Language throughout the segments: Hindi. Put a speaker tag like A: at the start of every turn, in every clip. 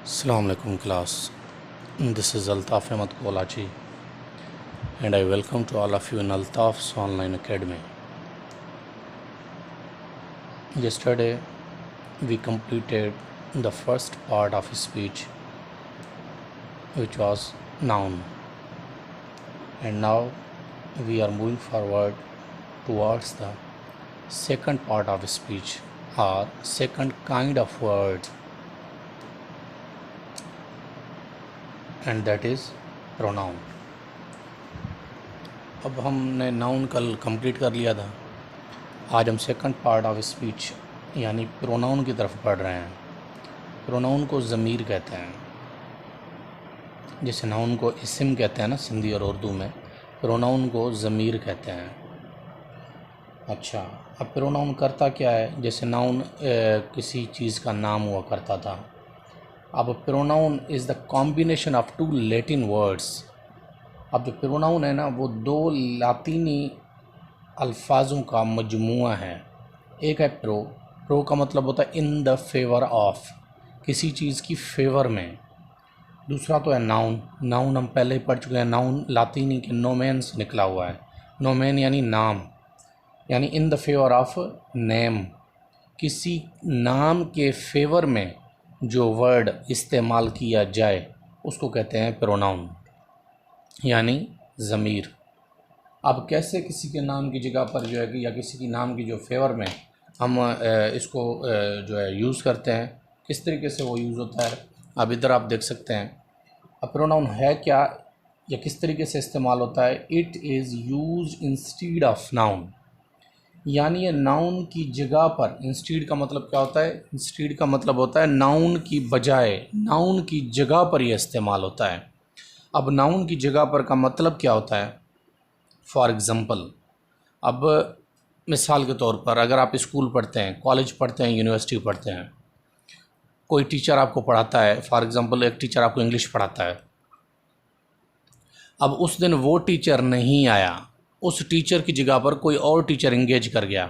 A: Assalamu alaikum class. This is Altaf Ahmad Kolachi and I welcome to all of you in Altaf's online academy. Yesterday we completed the first part of speech, which was noun, and now we are moving forward towards the second part of speech or second kind of word, and that is pronoun. अब हमने नाउन कल कंप्लीट कर लिया था। आज हम सेकंड पार्ट ऑफ स्पीच यानी प्रोनाउन की तरफ पढ़ रहे हैं। प्रोनाउन को ज़मीर कहते हैं, जैसे नाउन को इस्म कहते हैं ना सिंधी और उर्दू में, प्रोनाउन को ज़मीर कहते हैं। अच्छा, अब प्रोनाउन करता क्या है? जैसे नाउन किसी चीज़ का नाम हुआ करता था। अब pronoun is the combination of two Latin words. अब जो प्रोनाउन है ना वो दो लातीनी अल्फाजों का मजमुआ है। एक है प्रो का मतलब होता है इन द फेवर ऑफ, किसी चीज़ की फेवर में। दूसरा तो है नाउन हम पहले ही पढ़ चुके हैं। नाउन लातीनी के नोमेन से निकला हुआ है। नोमेन यानी नाम, यानी in the favour of name, किसी नाम के फेवर में जो वर्ड इस्तेमाल किया जाए उसको कहते हैं प्रोनाउन यानी ज़मीर। अब कैसे किसी के नाम की जगह पर जो है कि या किसी की नाम की जो फेवर में हम इसको जो है यूज़ करते हैं, किस तरीके से वो यूज़ होता है, अब इधर आप देख सकते हैं। अब प्रोनाउन है क्या या किस तरीके से इस्तेमाल होता है? It is use instead of noun, यानी ये नाउन की जगह पर। इंस्टीड का मतलब क्या होता है? इंस्टीड का मतलब होता है नाउन की बजाय, नाउन की जगह पर यह इस्तेमाल होता है। अब नाउन की जगह पर का मतलब क्या होता है? फॉर एग्ज़ाम्पल, अब मिसाल के तौर पर अगर आप स्कूल पढ़ते हैं, कॉलेज पढ़ते हैं, यूनिवर्सिटी पढ़ते हैं, कोई टीचर आपको पढ़ाता है। फॉर एग्ज़ाम्पल एक टीचर आपको इंग्लिश पढ़ाता है। अब उस दिन वो टीचर नहीं आया, उस टीचर की जगह पर कोई और टीचर इंगेज कर गया।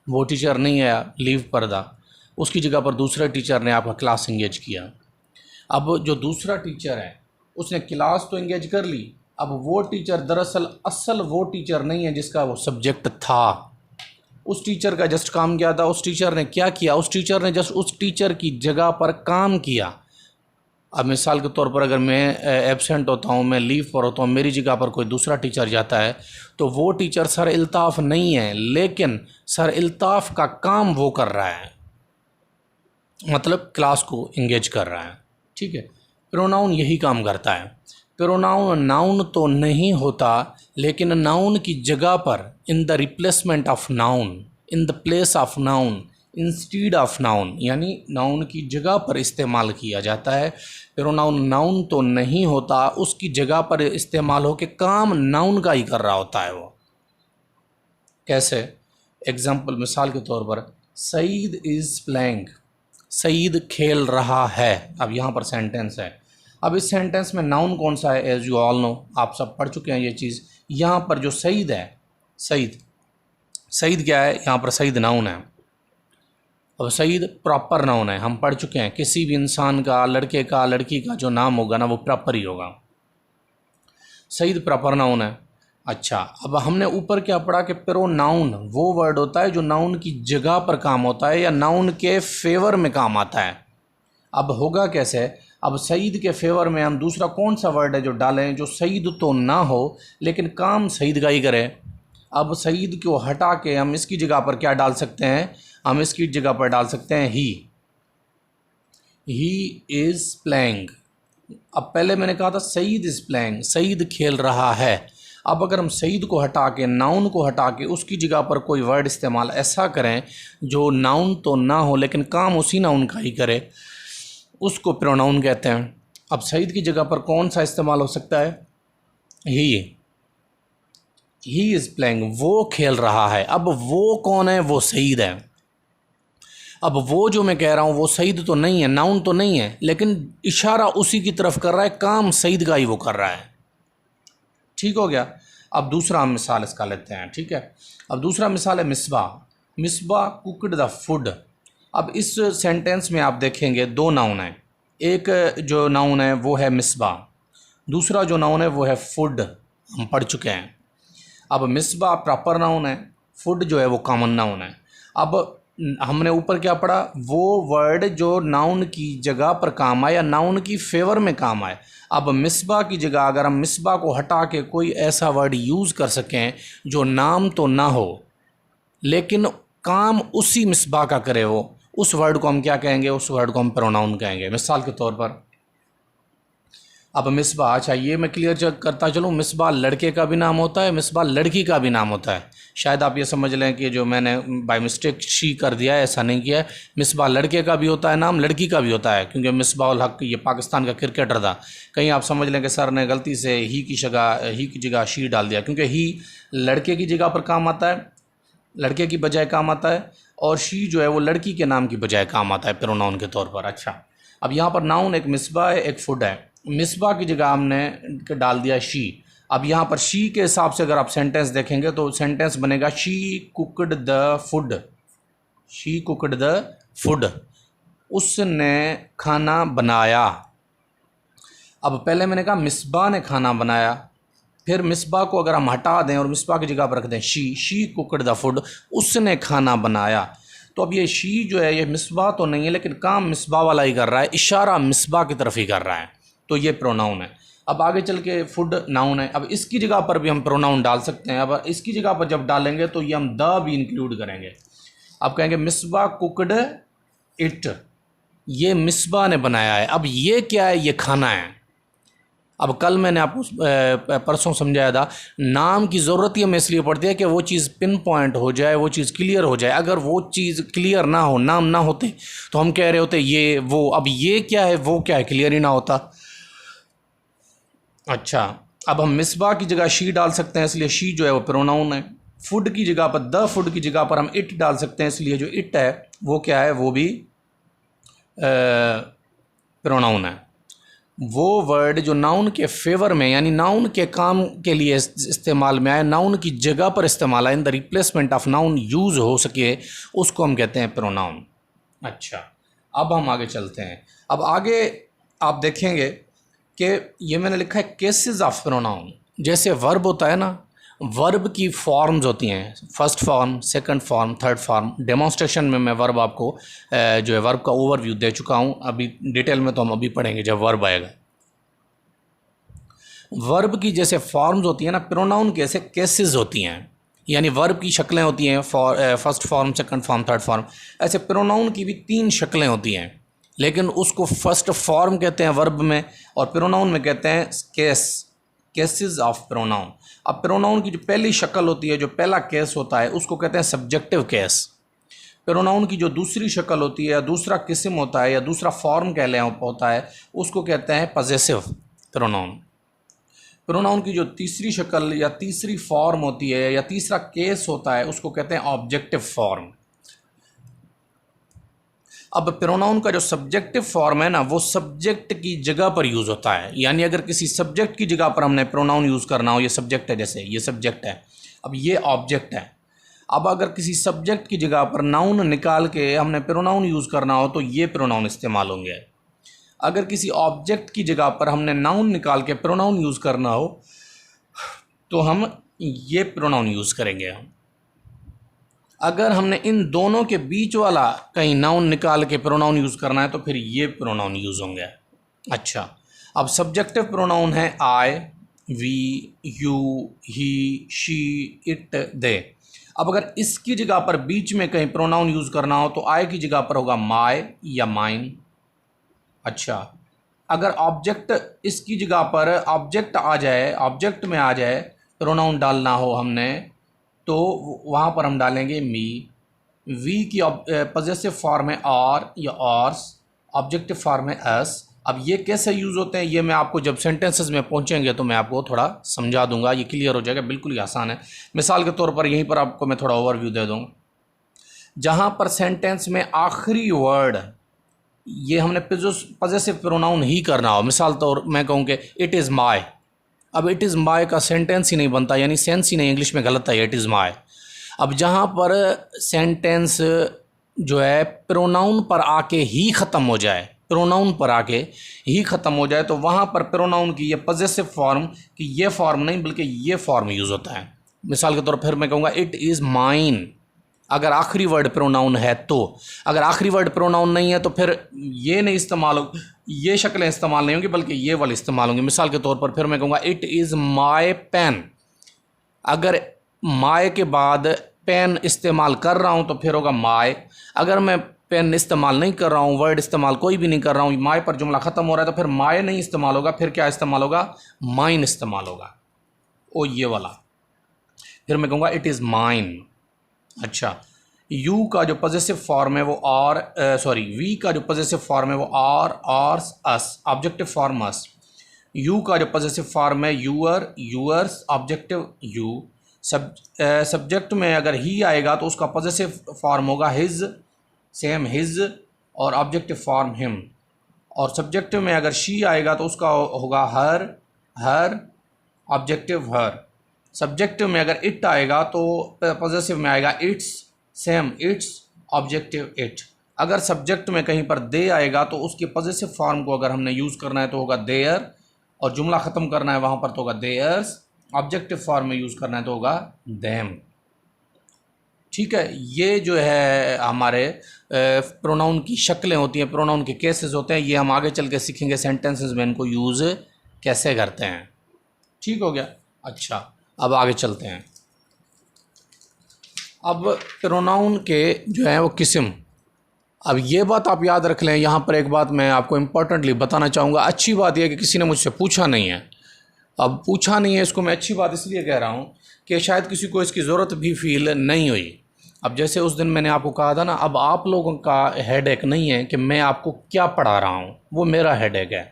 A: वो टीचर नहीं आया, लीव पर था, उसकी जगह पर दूसरे टीचर ने आपका क्लास इंगेज किया। अब जो दूसरा टीचर है उसने क्लास तो इंगेज कर ली, अब वो टीचर दरअसल असल वो टीचर नहीं है जिसका वो सब्जेक्ट था। उस टीचर का जस्ट काम क्या था? उस टीचर ने क्या किया? उस टीचर ने जस्ट उस टीचर की जगह पर काम किया। अब मिसाल के तौर पर अगर मैं एब्सेंट होता हूँ, मैं लीव पर होता हूँ, मेरी जगह पर कोई दूसरा टीचर जाता है, तो वो टीचर सर इल्ताफ़ नहीं है, लेकिन सर इल्ताफ़ का काम वो कर रहा है, मतलब क्लास को इंगेज कर रहा है। ठीक है, प्रोनाउन यही काम करता है। प्रोनाउन नाउन तो नहीं होता, लेकिन नाउन की जगह पर, in the replacement of noun, in the place of noun, instead of noun, यानी नाउन की जगह पर इस्तेमाल किया जाता है। प्रोनाउन नाउन तो नहीं होता, उसकी जगह पर इस्तेमाल हो के काम नाउन का ही कर रहा होता है वो। कैसे? एग्जाम्पल, मिसाल के तौर पर, सईद इज़ प्लेइंग, सईद खेल रहा है। अब यहाँ पर सेंटेंस है। अब इस सेंटेंस में नाउन कौन सा है? एज़ यू ऑल नो, आप सब पढ़ चुके हैं ये चीज़। यहाँ पर जो सईद है, सईद क्या है? यहाँ पर सईद नाउन है। अब सईद प्रॉपर नाउन है, हम पढ़ चुके हैं। किसी भी इंसान का, लड़के का, लड़की का जो नाम होगा ना वो प्रॉपर ही होगा। सईद प्रॉपर नाउन है। अच्छा, अब हमने ऊपर क्या पढ़ा कि प्रोनाउन वो वर्ड होता है जो नाउन की जगह पर काम होता है या नाउन के फेवर में काम आता है। अब होगा कैसे? अब सईद के फेवर में हम दूसरा कौन सा वर्ड है जो डालें जो सईद तो ना हो लेकिन काम सईद का ही करे? अब सईद को हटा के हम इसकी जगह पर क्या डाल सकते हैं? हम इसकी जगह पर डाल सकते हैं ही इज़ प्लेइंग। अब पहले मैंने कहा था सईद इज़ प्लेइंग, सईद खेल रहा है। अब अगर हम सईद को हटा के, नाउन को हटा के उसकी जगह पर कोई वर्ड इस्तेमाल ऐसा करें जो नाउन तो ना हो लेकिन काम उसी नाउन का ही करे, उसको प्रोनाउन कहते हैं। अब सईद की जगह पर कौन सा इस्तेमाल हो सकता है? ही इज़ प्लेइंग, वो खेल रहा है। अब वो कौन है? वो सईद है। अब वो जो मैं कह रहा हूँ वो सईद तो नहीं है, नाउन तो नहीं है, लेकिन इशारा उसी की तरफ कर रहा है, काम सईद का ही वो कर रहा है। ठीक हो गया। अब दूसरा हम मिसाल इसका लेते हैं। ठीक है, अब दूसरा मिसाल है मिसबा कुकड द फूड। अब इस सेंटेंस में आप देखेंगे दो नाउन हैं, एक जो नाउन है वो है मिसबा, दूसरा जो नाउन है वो है फूड, हम पढ़ चुके हैं। अब मिसबा प्रॉपर नाउन है, फूड जो है वो कॉमन नाउन है। अब हमने ऊपर क्या पढ़ा, वो वर्ड जो नाउन की जगह पर काम आए या नाउन की फेवर में काम आए। अब मिसबा की जगह अगर हम मिसबा को हटा के कोई ऐसा वर्ड यूज़ कर सकें जो नाम तो ना हो लेकिन काम उसी मिसबा का करे, वो उस वर्ड को हम क्या कहेंगे, उस वर्ड को हम प्रोनाउन कहेंगे। मिसाल के तौर पर अब मिसबा, अच्छा ये मैं क्लियर करता चलूँ, मिसबा लड़के का भी नाम होता है, मिसबा लड़की का भी नाम होता है। शायद आप ये समझ लें कि जो मैंने बाय मिस्टेक शी कर दिया है, ऐसा नहीं किया है। मिसबा लड़के का भी होता है नाम, लड़की का भी होता है, क्योंकि मिसबा उल हक ये पाकिस्तान का क्रिकेटर था। कहीं आप समझ लें कि सर ने गलती से ही की जगह शी डाल दिया, क्योंकि ही लड़के की जगह पर काम आता है, लड़के की बजाय काम आता है, और शी जो है वो लड़की के नाम की बजाय काम आता है प्रोनाउन के तौर पर। अच्छा, अब यहाँ पर नाउन एक मिसबा है, एक फूड है। मिसबा की जगह हमने डाल दिया शी। अब यहाँ पर शी के हिसाब से अगर आप सेंटेंस देखेंगे तो सेंटेंस बनेगा she cooked the food, she cooked the food, उसने खाना बनाया। अब पहले मैंने कहा मिसबा ने खाना बनाया, फिर मिसबा को अगर हम हटा दें और मिसबा की जगह पर रख दें शी कुकड द फूड, उसने खाना बनाया। तो अब ये शी जो है ये मिसबा तो नहीं है, लेकिन काम मिसबा वाला ही कर रहा है, इशारा मिसबा की तरफ ही कर रहा है, तो ये प्रोनाउन है। अब आगे चल के फूड नाउन है। अब इसकी जगह पर भी हम प्रोनाउन डाल सकते हैं। अब इसकी जगह पर जब डालेंगे तो ये हम द भी इंक्लूड करेंगे। अब कहेंगे मिसबा कुकड इट, ये मिसबा ने बनाया है। अब ये क्या है, ये खाना है। अब कल मैंने आपको परसों समझाया था, नाम की ज़रूरत ही हमें इसलिए पड़ती है कि वो चीज़ पिन पॉइंट हो जाए, वो चीज़ क्लियर हो जाए। अगर वो चीज़ क्लियर ना हो, नाम ना होते, तो हम कह रहे होते ये वो। अब ये क्या है, वो क्या है, क्लियर ही ना होता। अच्छा, अब हम मिसबा की जगह शी डाल सकते हैं, इसलिए शी जो है वो प्रोनाउन है। फूड की जगह पर, द फूड की जगह पर हम इट डाल सकते हैं, इसलिए जो इट है वो क्या है, वो भी प्रोनाउन है। वो वर्ड जो नाउन के फेवर में यानी नाउन के काम के लिए इस्तेमाल में आए, नाउन की जगह पर इस्तेमाल आए, in the replacement of noun use हो सके, उसको हम कहते हैं प्रोनाउन। अच्छा, अब हम आगे चलते हैं। अब आगे आप देखेंगे कि ये मैंने लिखा है केसेस ऑफ प्रोनाउन। जैसे वर्ब होता है ना, वर्ब की फॉर्म्स होती हैं, first form, second form, third form. Demonstration में मैं वर्ब आपको जो है वर्ब का ओवरव्यू दे चुका हूँ, अभी डिटेल में तो हम अभी पढ़ेंगे जब वर्ब आएगा। वर्ब की जैसे फॉर्म्स होती हैं ना, प्रोनाउन के ऐसे केसेस होती हैं, यानी वर्ब की शक्लें होती हैं, first form, second form, third form. ऐसे प्रोनाउन की भी 3 शक्लें होती हैं, लेकिन उसको फर्स्ट फॉर्म कहते हैं वर्ब में, और प्रोनाउन में कहते हैं केसेस ऑफ प्रोनाउन। अब प्रोनाउन की जो पहली शक्ल होती है, जो पहला केस होता है, उसको कहते हैं सब्जेक्टिव केस। प्रोनाउन की जो दूसरी शक्ल होती है या दूसरा किस्म होता है या दूसरा फॉर्म कह लें होता है, उसको कहते हैं पॉजेसिव प्रोनाउन। प्रोनाउन की जो तीसरी शक्ल या तीसरी फॉर्म होती है या तीसरा केस होता है, उसको कहते हैं ऑब्जेक्टिव फॉर्म। अब प्रोनाउन का जो सब्जेक्टिव फॉर्म है ना, वो सब्जेक्ट की जगह पर यूज़ होता है। यानी अगर किसी सब्जेक्ट की जगह पर हमने प्रोनाउन यूज़ करना हो, ये सब्जेक्ट है, जैसे ये सब्जेक्ट है, अब ये ऑब्जेक्ट है। अब अगर किसी सब्जेक्ट की जगह पर नाउन निकाल के हमने प्रोनाउन यूज़ करना हो तो ये प्रोनाउन इस्तेमाल होंगे। अगर किसी ऑब्जेक्ट की जगह पर हमने नाउन निकाल के प्रोनाउन यूज़ करना हो तो हम ये प्रोनाउन यूज़ करेंगे। अगर हमने इन दोनों के बीच वाला कहीं नाउन निकाल के प्रोनाउन यूज़ करना है तो फिर ये प्रोनाउन यूज़ होंगे। अच्छा, अब सब्जेक्टिव प्रोनाउन है I, we, you, he, she, it, they. अब अगर इसकी जगह पर बीच में कहीं प्रोनाउन यूज़ करना हो तो आई की जगह पर होगा माय या माइन। अच्छा, अगर ऑब्जेक्ट इसकी जगह पर ऑब्जेक्ट आ जाए, ऑब्जेक्ट में आ जाए, प्रोनाउन डालना हो हमने, तो वहाँ पर हम डालेंगे मी। वी की पॉजेसिव फॉर्म है आर या आर्स, ऑब्जेक्टिव फॉर्म है एस। अब ये कैसे यूज़ होते हैं, ये मैं आपको जब सेंटेंसेस में पहुँचेंगे तो मैं आपको थोड़ा समझा दूंगा, ये क्लियर हो जाएगा, बिल्कुल ही आसान है। मिसाल के तौर पर यहीं पर आपको मैं थोड़ा ओवरव्यू दे दूँगा। जहाँ पर सेंटेंस में आखिरी वर्ड ये हमने पॉजेसिव प्रोनाउन ही करना हो, मिसाल तौर मैं कहूँ कि इट इज़ माय। अब इट इज़ माय का सेंटेंस ही नहीं बनता, यानी सेंस ही नहीं, इंग्लिश में गलत है, इट इज़ माय। अब जहाँ पर सेंटेंस जो है प्रोनाउन पर आके ही ख़त्म हो जाए, प्रोनाउन पर आके ही ख़त्म हो जाए तो वहाँ पर प्रोनाउन की ये पॉजेसिव फॉर्म कि ये फॉर्म नहीं बल्कि ये फॉर्म यूज़ होता है। मिसाल के तौर पर फिर मैं कहूँगा इट इज़ माइन, अगर आखिरी वर्ड प्रोनाउन है तो। अगर आखिरी वर्ड प्रोनाउन नहीं है तो फिर ये नहीं इस्तेमाल हो, ये शक्लें इस्तेमाल नहीं होंगी बल्कि ये वाली इस्तेमाल होंगी। मिसाल के तौर पर फिर मैं कहूँगा इट इज़ माई पेन, अगर माई के बाद पेन इस्तेमाल कर रहा हूँ तो फिर होगा माई। अगर मैं पेन इस्तेमाल नहीं कर रहा हूँ, वर्ड इस्तेमाल कोई भी नहीं कर रहा हूँ, माई पर जुमला ख़त्म हो रहा है तो फिर माई नहीं इस्तेमाल होगा, फिर क्या इस्तेमाल होगा, माइन इस्तेमाल होगा। ओ ये वाला। फिर मैं कहूँगा इट इज़ माइन। अच्छा, यू का जो पॉजेसिव फॉर्म है वो आर, सॉरी वी का जो पॉजेसिव फॉर्म है वो our, ours, us, objective form us. You का जो पॉजेसिव फॉर्म है your, yours, objective you. Subject में अगर ही आएगा तो उसका पॉजेसिव फॉर्म होगा हिज, सेम हिज, और ऑब्जेक्टिव फॉर्म हिम। और सब्जेक्ट में अगर शी आएगा तो उसका होगा हर, हर, ऑब्जेक्टिव हर। सब्जेक्ट में अगर इट आएगा तो पॉजेसिव में आएगा it's, same it's, objective it. अगर सब्जेक्ट में कहीं पर दे आएगा तो उसके पॉजेसिव फॉर्म को अगर हमने यूज़ करना है तो होगा देयर, और जुमला ख़त्म करना है वहाँ पर तो होगा देयर्स। ऑब्जेक्टिव फॉर्म में यूज़ करना है तो होगा देम। ठीक है, ये जो है हमारे प्रोनाउन की शक्लें होती हैं, प्रोनाउन के केसेस होते हैं। ये हम आगे चल के सीखेंगे सेंटेंसेस में इनको यूज़ कैसे करते हैं। ठीक हो गया। अच्छा, अब आगे चलते हैं। अब प्रोनाउन के जो है वो किस्म, अब ये बात आप याद रख लें। यहाँ पर एक बात मैं आपको इम्पोर्टेंटली बताना चाहूँगा। अच्छी बात यह है कि किसी ने मुझसे पूछा नहीं है। अब पूछा नहीं है इसको मैं अच्छी बात इसलिए कह रहा हूँ कि शायद किसी को इसकी ज़रूरत भी फील नहीं हुई। अब जैसे उस दिन मैंने आपको कहा था ना, अब आप लोगों का हेडेक नहीं है कि मैं आपको क्या पढ़ा रहा हूँ, वो मेरा हेडेक है।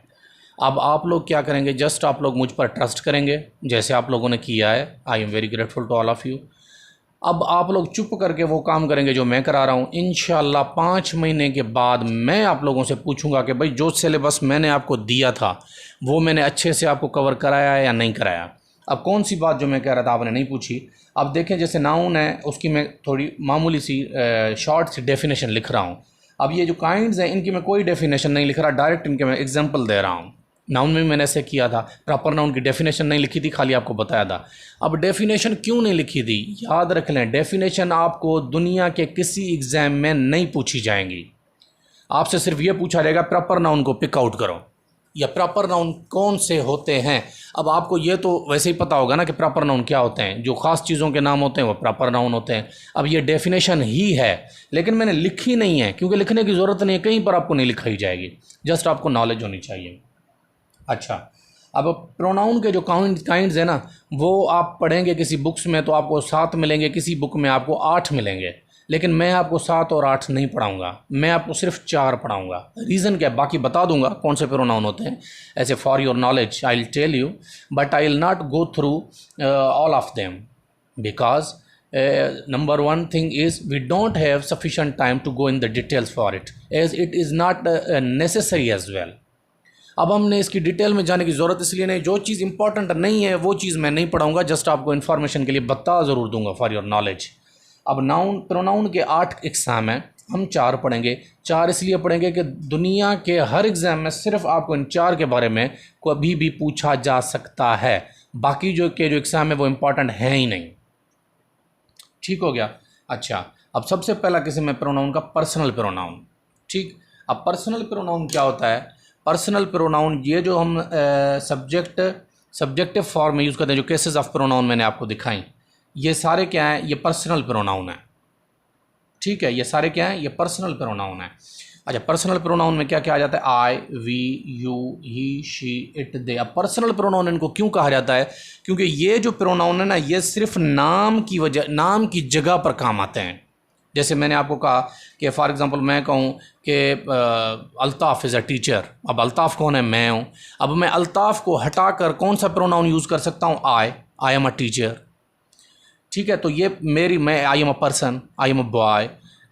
A: अब आप लोग क्या करेंगे, जस्ट आप लोग मुझ पर ट्रस्ट करेंगे जैसे आप लोगों ने किया है। I am very grateful to all of you. अब आप लोग चुप करके वो काम करेंगे जो मैं करा रहा हूँ। इंशाल्लाह 5 महीने के बाद मैं आप लोगों से पूछूंगा कि भाई जो सिलेबस मैंने आपको दिया था वो मैंने अच्छे से आपको कवर कराया है या नहीं कराया। अब कौन सी बात जो मैं कह रहा था आपने नहीं पूछी। अब देखें, जैसे नाउन है उसकी मैं थोड़ी मामूली सी शॉर्ट सी डेफिनेशन लिख रहा हूँ। अब ये जो काइंड्स हैं इनकी मैं कोई डेफिनेशन नहीं लिख रहा, डायरेक्ट इनके मैं एग्जाम्पल दे रहा हूँ। नाउन में मैंने ऐसे किया था, प्रॉपर नाउन की डेफिनेशन नहीं लिखी थी, खाली आपको बताया था। अब डेफिनेशन क्यों नहीं लिखी थी, याद रख लें, डेफिनेशन आपको दुनिया के किसी एग्ज़ाम में नहीं पूछी जाएंगी। आपसे सिर्फ ये पूछा जाएगा प्रॉपर नाउन को पिक आउट करो, या प्रॉपर नाउन कौन से होते हैं। अब आपको ये तो वैसे ही पता होगा ना कि प्रॉपर नाउन क्या होते हैं, जो ख़ास चीज़ों के नाम होते हैं वो प्रॉपर नाउन होते हैं। अब ये डेफिनेशन ही है लेकिन मैंने लिखी नहीं है क्योंकि लिखने की ज़रूरत नहीं है, कहीं पर आपको नहीं लिखाई जाएगी, जस्ट आपको नॉलेज होनी चाहिए। अच्छा, अब प्रोनाउन के जो काइंड्स है ना वो आप पढ़ेंगे किसी बुक्स में तो आपको 7 मिलेंगे, किसी बुक में आपको 8 मिलेंगे, लेकिन मैं आपको 7 और 8 नहीं पढ़ाऊंगा, मैं आपको सिर्फ 4 पढ़ाऊंगा। रीज़न क्या है, बाकी बता दूंगा कौन से प्रोनाउन होते हैं ऐसे for your knowledge, I will tell you, but I will not go through all of them because number one thing is we don't have sufficient time to go in the details for it as it is not necessary as well। अब हमने इसकी डिटेल में जाने की ज़रूरत इसलिए नहीं, जो चीज़ इंपॉर्टेंट नहीं है वो चीज़ मैं नहीं पढ़ाऊंगा, जस्ट आपको इन्फॉर्मेशन के लिए बता ज़रूर दूंगा फॉर योर नॉलेज। अब नाउन प्रोनाउन के 8 इकसाम हैं, हम 4 पढ़ेंगे। 4 इसलिए पढ़ेंगे कि दुनिया के हर एग्ज़ाम में सिर्फ आपको इन 4 के बारे में कभी भी पूछा जा सकता है, बाकी जो एग्ज़ाम है वो इम्पॉर्टेंट है ही नहीं। ठीक हो गया। अच्छा, अब सबसे पहला किस्म है प्रोनाउन का पर्सनल प्रोनाउन। ठीक, अब पर्सनल प्रोनाउन क्या होता है, पर्सनल प्रोनाउन ये जो हम सब्जेक्टिव फॉर्म में यूज़ करते हैं, जो केसेस ऑफ प्रोनाउन मैंने आपको दिखाई, ये सारे क्या हैं, ये पर्सनल प्रोनाउन है। ठीक है, ये सारे क्या हैं, ये पर्सनल प्रोनाउन है। अच्छा, पर्सनल प्रोनाउन में क्या क्या आ जाता है, I, we, you, he, she, it, they. अब पर्सनल प्रोनाउन इनको क्यों कहा जाता है, क्योंकि ये जो प्रोनाउन है ना ये सिर्फ नाम की जगह पर काम आते हैं। जैसे मैंने आपको कहा कि फॉर एग्ज़ाम्पल मैं कहूँ कि अल्ताफ़ इज़ अ टीचर। अब अल्ताफ़ कौन है, मैं हूँ। अब मैं अल्ताफ़ को हटाकर कौन सा प्रोनाउन यूज़ कर सकता हूँ, आई एम अ टीचर। ठीक है, तो ये मैं I am a person, I am a boy.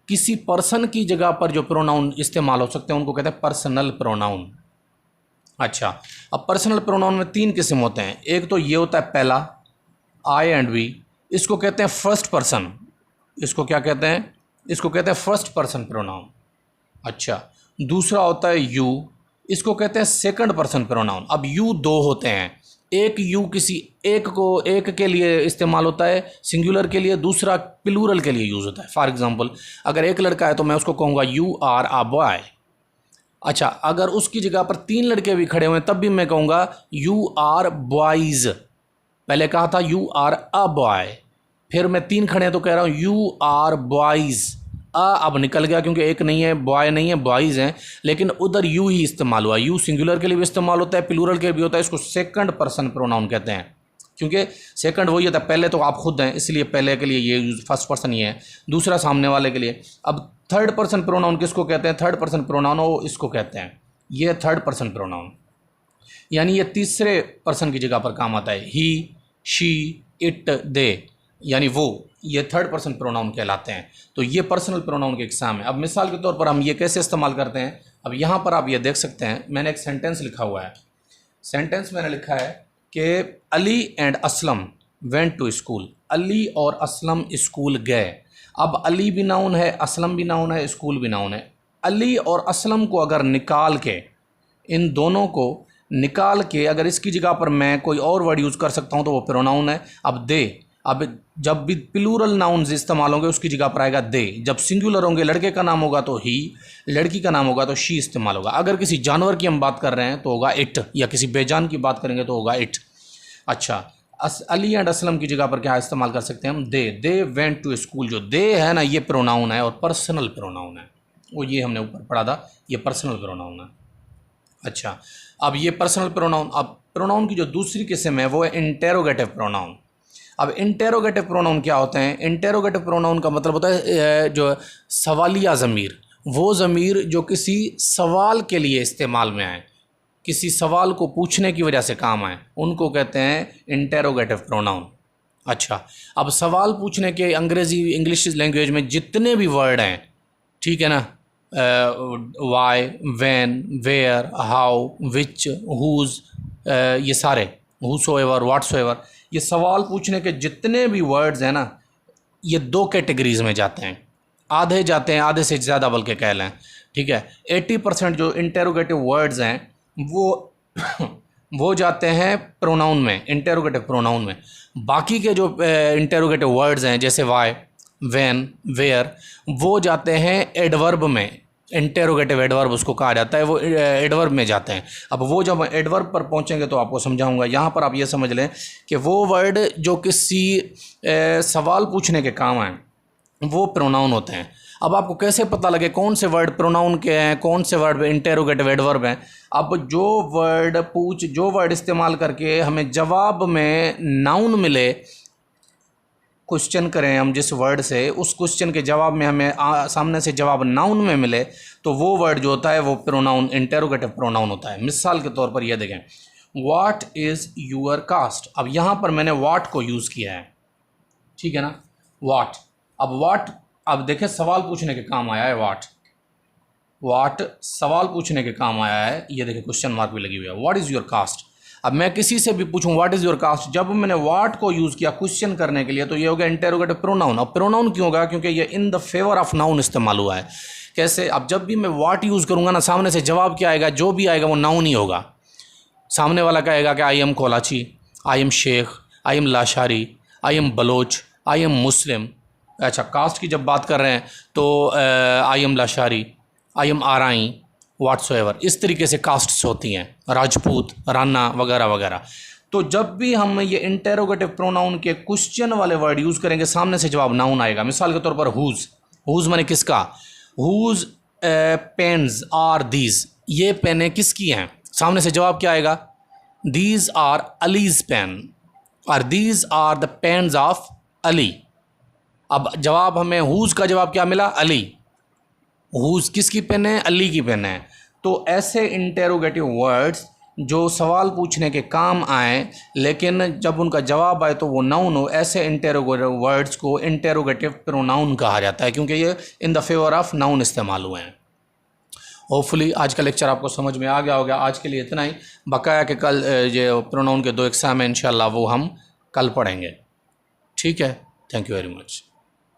A: किसी पर्सन की जगह पर जो प्रोनाउन इस्तेमाल हो सकते हैं उनको कहते हैं पर्सनल प्रोनाउन। अच्छा, अब पर्सनल प्रोनाउन में 3 किस्म होते हैं। एक तो ये होता है पहला, आई एंड वी, इसको कहते हैं फर्स्ट पर्सन। इसको क्या कहते हैं, इसको कहते हैं फर्स्ट पर्सन प्रोनाउन। अच्छा, दूसरा होता है यू, इसको कहते हैं सेकंड पर्सन प्रोनाउन। अब यू दो होते हैं, एक यू किसी एक के लिए इस्तेमाल होता है सिंगुलर के लिए, दूसरा प्लूरल के लिए यूज़ होता है। फॉर एग्जांपल अगर एक लड़का है तो मैं उसको कहूँगा यू आर अ बॉय। अच्छा, अगर उसकी जगह पर 3 लड़के भी खड़े हुए हैं तब भी मैं कहूँगा यू आर बॉयज़। पहले कहा था यू आर अ बॉय, फिर मैं 3 खड़े हैं तो कह रहा हूँ यू आर बॉयज़। अब निकल गया क्योंकि एक नहीं है, बॉय नहीं है, बॉयज़ हैं, लेकिन उधर यू ही इस्तेमाल हुआ। यू सिंगुलर के लिए भी इस्तेमाल होता है, प्लूरल के लिए भी होता है। इसको सेकंड पर्सन प्रोनाउन कहते हैं, क्योंकि सेकंड वही होता है, पहले तो आप खुद हैं इसलिए पहले के लिए ये यूज फर्स्ट पर्सन ही है, दूसरा सामने वाले के लिए। अब थर्ड पर्सन प्रोनाउन किसको कहते हैं? थर्ड पर्सन प्रोनाउन वो इसको कहते हैं, ये थर्ड पर्सन प्रोनाउन, यानी ये तीसरे पर्सन की जगह पर काम आता है। ही, शी, इट, दे, यानी वो, ये थर्ड पर्सन प्रोनाउन कहलाते हैं। तो ये पर्सनल प्रोनाउन के एग्जाम है। अब मिसाल के तौर पर हम ये कैसे इस्तेमाल करते हैं, अब यहाँ पर आप ये देख सकते हैं, मैंने एक सेंटेंस लिखा हुआ है। सेंटेंस मैंने लिखा है कि Ali and Aslam went to school. Ali और असलम स्कूल गए। अब अली भी नाउन है, असलम भी नाउन है, स्कूल भी नाउन है। अली और असलम को अगर निकाल के, इन दोनों को निकाल के अगर इसकी जगह पर मैं कोई और वर्ड यूज़ कर सकता हूँ तो वो प्रोनाउन है। अब दे, अब जब भी प्लूरल नाउन्स इस्तेमाल होंगे उसकी जगह पर आएगा दे। जब सिंगुलर होंगे, लड़के का नाम होगा तो ही, लड़की का नाम होगा तो शी इस्तेमाल होगा। अगर किसी जानवर की हम बात कर रहे हैं तो होगा इट, या किसी बेजान की बात करेंगे तो होगा इट। अच्छा, अली एंड असलम की जगह पर क्या इस्तेमाल कर सकते हैं हम? दे। दे वेंट टू स्कूल, जो दे है ना ये प्रोनाउन है और पर्सनल प्रोनाउन है, वो ये हमने ऊपर पढ़ा था, ये पर्सनल प्रोनाउन है। अच्छा, अब ये पर्सनल प्रोनाउन, अब प्रोनाउन की जो दूसरी किस्म है वो है इंटेरोगेटिव प्रोनाउन। अब इंटेरोगेटिव प्रोनाउन क्या होते हैं? इंटेरोगेटिव प्रोनाउन का मतलब होता है जो सवालिया ज़मीर, वो ज़मीर जो किसी सवाल के लिए इस्तेमाल में आए, किसी सवाल को पूछने की वजह से काम आए, उनको कहते हैं इंटेरोगेटिव प्रोनाउन। अच्छा, अब सवाल पूछने के अंग्रेज़ी इंग्लिश लैंग्वेज में जितने भी वर्ड हैं, ठीक है ना, why, when, where, how, which, whose, ये सारे, हुसोएवर, व्हाट्सोएवर, ये सवाल पूछने के जितने भी वर्ड्स हैं ना, ये 2 कैटेगरीज में जाते हैं। आधे जाते हैं, आधे से ज़्यादा बल्कि कह लें, ठीक है। 80% जो इंटेरोगेटिव वर्ड्स हैं वो जाते हैं प्रोनाउन में, इंटेरोगेटिव प्रोनाउन में। बाकी के जो इंटेरोगेटिव वर्ड्स हैं जैसे वाई, व्हेन, वेयर, वो जाते हैं एडवर्ब में। इंटेरोगेटिव एडवर्ब उसको कहा जाता है, वो एडवर्ब में जाते हैं। अब वो जब एडवर्ब पर पहुंचेंगे तो आपको समझाऊंगा। यहाँ पर आप ये समझ लें कि वो वर्ड जो किसी सवाल पूछने के काम आए वो प्रोनाउन होते हैं। अब आपको कैसे पता लगे कौन से वर्ड प्रोनाउन के हैं, कौन से वर्ड इंटेरोगेटिव एडवर्ब हैं? अब जो वर्ड इस्तेमाल करके हमें जवाब में नाउन मिले, क्वेश्चन करें हम जिस वर्ड से, उस क्वेश्चन के जवाब में हमें सामने से जवाब नाउन में मिले, तो वो वर्ड जो होता है वो प्रोनाउन, इंटेरोगेटिव प्रोनाउन होता है। मिसाल के तौर पर ये देखें, व्हाट इज़ योर कास्ट। अब यहाँ पर मैंने व्हाट को यूज़ किया है, ठीक है ना, व्हाट। अब व्हाट, अब देखें सवाल पूछने के काम आया है व्हाट सवाल पूछने के काम आया है। ये देखें क्वेश्चन मार्क भी लगी हुई है, व्हाट इज़ योर कास्ट। अब मैं किसी से भी पूछूं व्हाट इज़ योर कास्ट, जब मैंने व्हाट को यूज़ किया क्वेश्चन करने के लिए तो ये हो गया इंटेरोगेटिव प्रोनाउन। अब प्रोनाउन क्यों होगा? क्योंकि ये in the favour of noun इस्तेमाल हुआ है। कैसे? अब जब भी मैं व्हाट यूज़ करूँगा ना, सामने से जवाब क्या आएगा? जो भी आएगा वो नाउन ही होगा। सामने वाला कहेगा कि I am Kolachi, I am Shaikh, I am Lashari, I am Baloch, I am Muslim. अच्छा, कास्ट की जब बात कर रहे हैं तो I am Lashari, I am Arain, whatsoever, इस तरीके से कास्ट्स होती हैं, राजपूत, राना वगैरह वगैरह। तो जब भी हम ये इंटेरोगेटिव प्रोनाउन के क्वेश्चन वाले वर्ड यूज़ करेंगे सामने से जवाब नाउन आएगा। मिसाल के तौर पर हुज माने किसका? हुज पेन्स आर दीज, ये पेनें किसकी हैं? सामने से जवाब क्या आएगा? दीज आर अलीज पेन, और these are the pens of Ali. अब जवाब हमें हुज का जवाब क्या मिला? अली। हुज किसकी पेन है? अली की पेन है। तो ऐसे इंटेरोगेटिव वर्ड्स जो सवाल पूछने के काम आए लेकिन जब उनका जवाब आए तो वो नाउन हो, ऐसे इंटेरोगेटिव वर्ड्स को इंटेरोगेटिव प्रोनाउन कहा जाता है, क्योंकि ये in the favour of noun इस्तेमाल हुए हैं। होपफुली आज का लेक्चर आपको समझ में आ गया होगा। आज के लिए इतना ही। बकाया के कल जो प्रोनाउन के 2 एग्जाम हैं इंशाल्लाह वो हम कल पढ़ेंगे। ठीक है, थैंक यू वेरी मच।